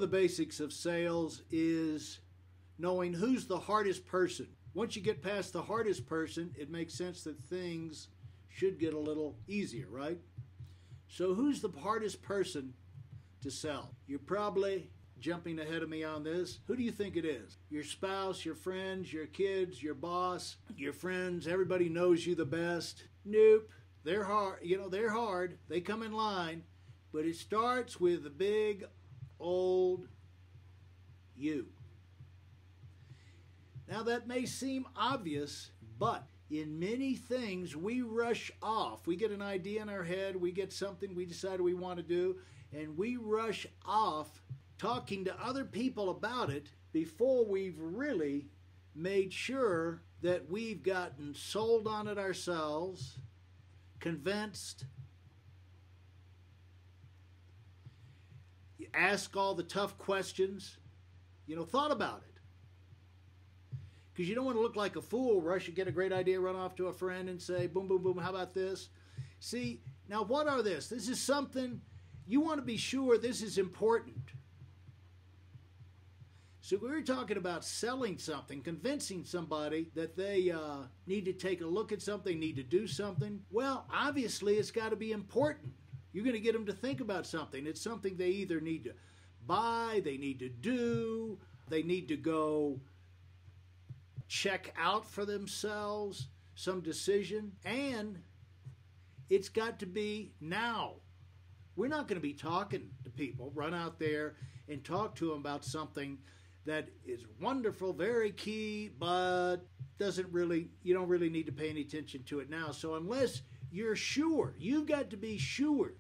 of the basics of sales is knowing who's the hardest person. Once you get past the hardest person, it makes sense that things should get a little easier, right? So who's the hardest person to sell? You're probably jumping ahead of me on this. Who do you think it is? Your spouse, your friends, your kids, your boss, your friends, everybody knows you the best? Nope. They're hard. They're hard. They come in line, but it starts with the big old you. Now that may seem obvious, but in many things we rush off. We get an idea in our head, we get something we decide we want to do, and we rush off talking to other people about it before we've really made sure that we've gotten sold on it ourselves, convinced, ask all the tough questions, thought about it. Because you don't want to look like a fool, rush and get a great idea, run off to a friend and say, boom, boom, boom, how about this? See, now what are this? This is something, you want to be sure this is important. So we were talking about selling something, convincing somebody that they need to take a look at something, need to do something. Well, obviously it's got to be important. You're going to get them to think about something. It's something they either need to buy, they need to do, they need to go check out for themselves, some decision, and it's got to be now. We're not going to be talking to people, run out there and talk to them about something that is wonderful, very key, but you don't really need to pay any attention to it now. So unless you're sure, you've got to be sure.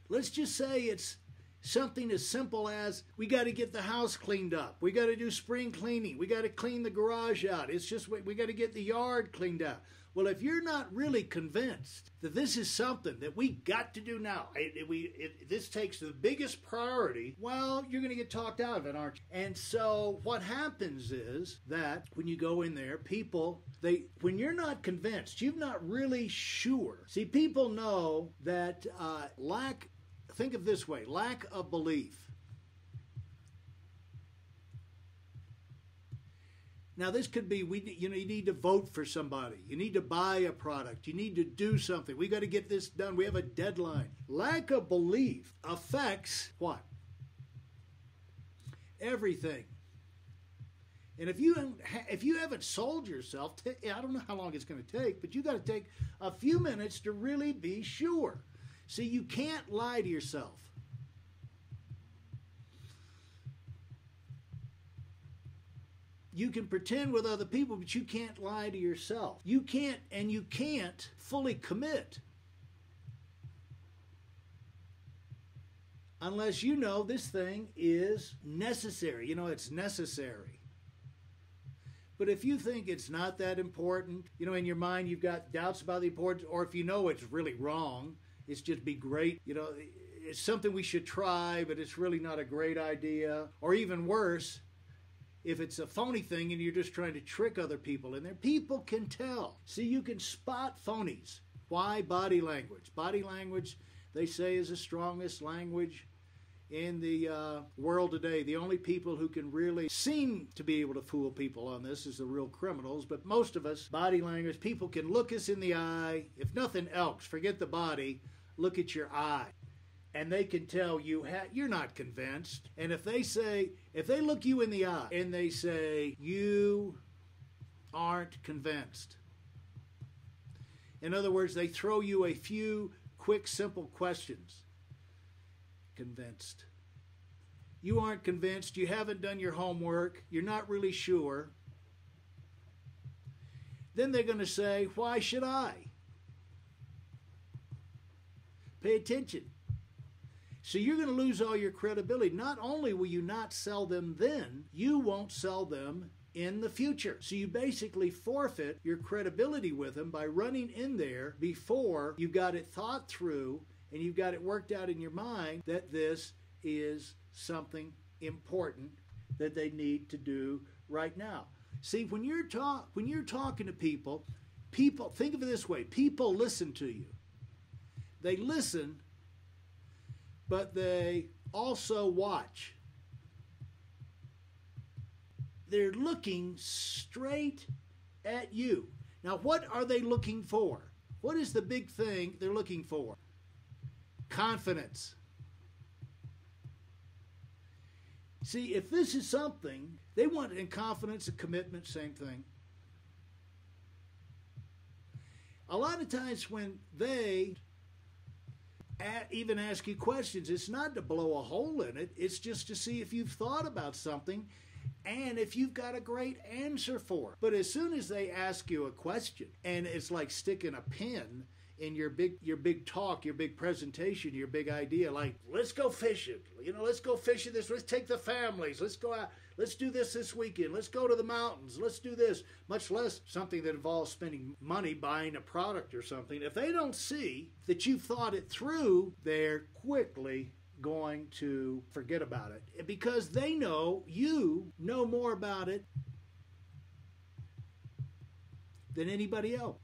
Let's just say it's something as simple as we got to get the house cleaned up. We got to do spring cleaning. We got to clean the garage out. It's just we got to get the yard cleaned out. Well, if you're not really convinced that this is something that we got to do now, this takes the biggest priority, well, you're going to get talked out of it, aren't you? And so what happens is that when you go in there, people, when you're not convinced, you're not really sure. See, people know that think of it this way, lack of belief. Now this could be, you need to vote for somebody. You need to buy a product. You need to do something. We got to get this done. We have a deadline. Lack of belief affects what? Everything. And if you haven't sold yourself, I don't know how long it's going to take, but you got to take a few minutes to really be sure. See, you can't lie to yourself. You can pretend with other people, but you can't lie to yourself. You can't fully commit unless you know this thing is necessary. It's necessary. But if you think it's not that important, in your mind you've got doubts about the importance, or if you know it's really wrong, it's just be great. It's something we should try, but it's really not a great idea. Or even worse, if it's a phony thing and you're just trying to trick other people in there, people can tell. See, you can spot phonies. Why? Body language. Body language, they say, is the strongest language in the world today. The only people who can really seem to be able to fool people on this is the real criminals. But most of us, body language, people can look us in the eye. If nothing else, forget the body, look at your eye. And they can tell you're not convinced. And if they look you in the eye and they say, you aren't convinced. In other words, they throw you a few quick, simple questions. Convinced. You aren't convinced. You haven't done your homework. You're not really sure. Then they're going to say, why should I? Pay attention. So you're going to lose all your credibility. Not only will you not sell them then, you won't sell them in the future. So you basically forfeit your credibility with them by running in there before you've got it thought through and you've got it worked out in your mind that this is something important that they need to do right now. See, when you're talking to people, think of it this way, people listen to you. They listen, but they also watch. They're looking straight at you. Now, what are they looking for? What is the big thing they're looking for? Confidence. See, if this is something, they want in confidence and commitment, same thing. A lot of times when they even ask you questions, it's not to blow a hole in it. It's just to see if you've thought about something and if you've got a great answer for it. But as soon as they ask you a question, and it's like sticking a pin in your big talk, your big presentation, your big idea, like, let's go fishing. Let's go fishing this. Let's take the families. Let's go out. Let's do this weekend. Let's go to the mountains. Let's do this. Much less something that involves spending money buying a product or something. If they don't see that you've thought it through, they're quickly going to forget about it, because they know you know more about it than anybody else.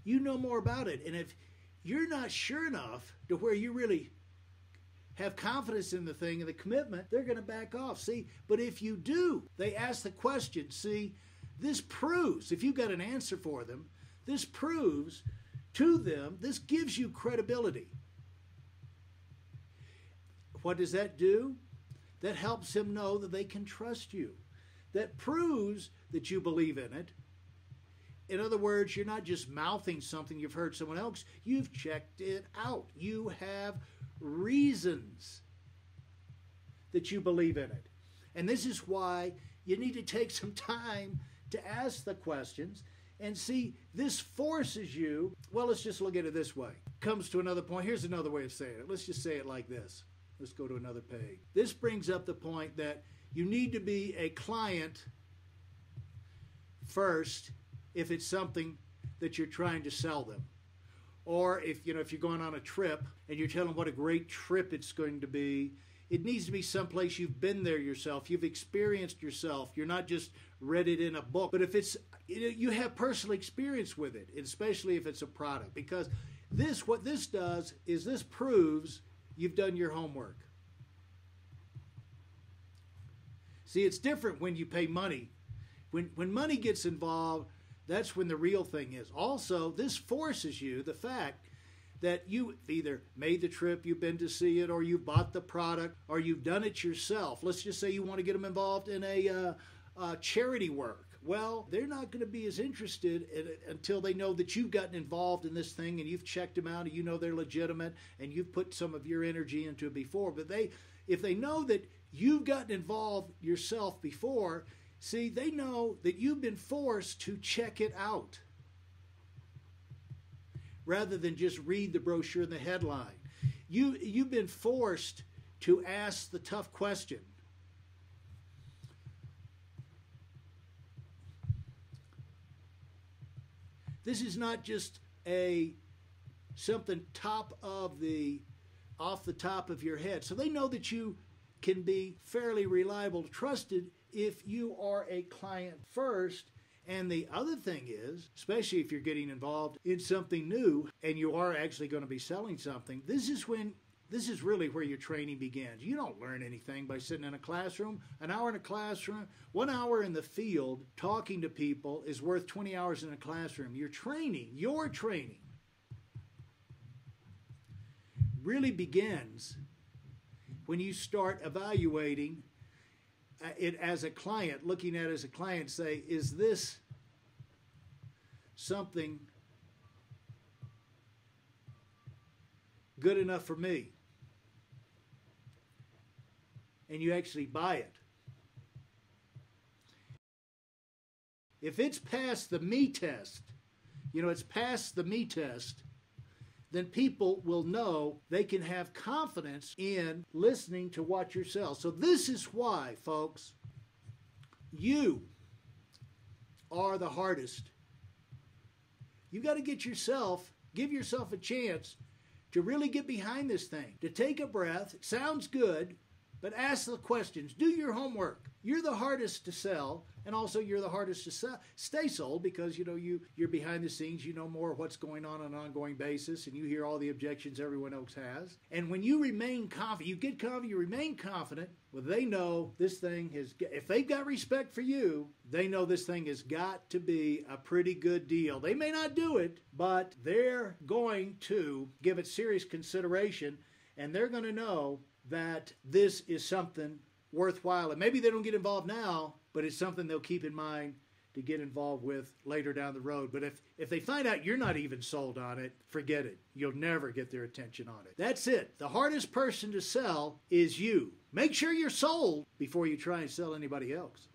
You know more about it. And if you're not sure enough to where you really have confidence in the thing and the commitment, they're going to back off. See, but if you do, they ask the question. See, this proves, if you've got an answer for them, this proves to them, this gives you credibility. What does that do? That helps them know that they can trust you. That proves that you believe in it. In other words, you're not just mouthing something you've heard someone else. You've checked it out. You have reasons that you believe in it. And this is why you need to take some time to ask the questions. And see, this forces you, well, let's just look at it this way. Comes to another point. Here's another way of saying it. Let's just say it like this. Let's go to another page. This brings up the point that you need to be a client first if it's something that you're trying to sell them. Or if you're going on a trip and you're telling them what a great trip it's going to be, it needs to be someplace you've been there yourself, you've experienced yourself. You're not just read it in a book. But if it's you have personal experience with it, especially if it's a product, because what this does is this proves you've done your homework. See, it's different when you pay money. When money gets involved, that's when the real thing is. Also, this forces you, the fact that you either made the trip, you've been to see it, or you bought the product, or you've done it yourself. Let's just say you want to get them involved in a charity work. Well, they're not going to be as interested in it until they know that you've gotten involved in this thing and you've checked them out and you know they're legitimate and you've put some of your energy into it before. But if they know that you've gotten involved yourself before, see, they know that you've been forced to check it out rather than just read the brochure and the headline. You've been forced to ask the tough question. This is not just something off the top of your head. So they know that you can be fairly reliable, trusted if you are a client first. And the other thing is, especially if you're getting involved in something new and you are actually going to be selling something, this is really where your training begins. You don't learn anything by sitting in a classroom. An hour in a classroom, 1 hour in the field talking to people is worth 20 hours in a classroom. Your training really begins when you start evaluating it as a client, looking at it as a client, say, is this something good enough for me? And you actually buy it. If it's past the me test, then people will know they can have confidence in listening to what you sell. So this is why, folks, you are the hardest. You've got to give yourself a chance to really get behind this thing, to take a breath. It sounds good, But ask the questions. Do your homework. You're the hardest to sell, and also you're the hardest to stay sold because, you're behind the scenes. You know more of what's going on an ongoing basis, and you hear all the objections everyone else has. And when you remain confident, you get confident, you remain confident, well, they know this thing if they've got respect for you, they know this thing has got to be a pretty good deal. They may not do it, but they're going to give it serious consideration, and they're going to know that this is something worthwhile. And maybe they don't get involved now, but it's something they'll keep in mind to get involved with later down the road. But if they find out you're not even sold on it, forget it. You'll never get their attention on it. That's it. The hardest person to sell is you. Make sure you're sold before you try and sell anybody else.